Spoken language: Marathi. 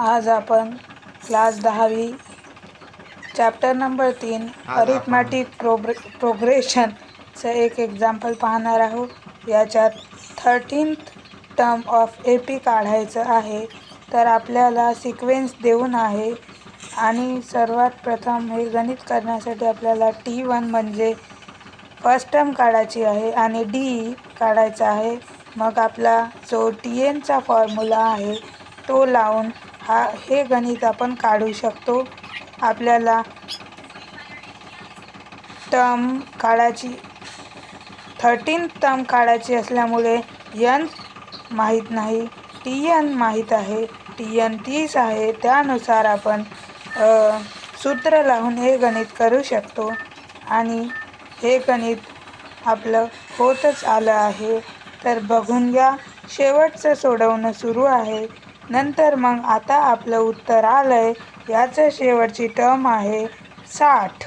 आज आपण क्लास 10वी चॅप्टर नंबर 3 अरिथमॅटिक प्रोग्रेशनचं एक एक्झाम्पल पाहणार आहोत। याच्यात 13th टर्म ऑफ AP काढायचं आहे। तर आपल्याला सिक्वेन्स देऊन आहे आणि सर्वात प्रथम हे गणित करण्यासाठी आपल्याला T1 म्हणजे फर्स्ट टर्म काढायची आहे आणि D काढायचा आहे। मग आपला जो TN चा फॉर्म्युला आहे तो लावून हे गणित आपण काढू शकतो। आपल्याला टर्म काढायची 13th टर्म काढायची असल्यामुळे n माहीत नाही, TN माहीत आहे। TN 30 आहे, त्यानुसार आपण सूत्र लावून हे गणित करू शकतो आणि हे गणित आपलं होतच आलं आहे। तर बघून घ्या, शेवटचं सोडवणं सुरू आहे। नंतर मग आता आपलं उत्तर आलंय। याचं शेवटची टर्म आहे 60।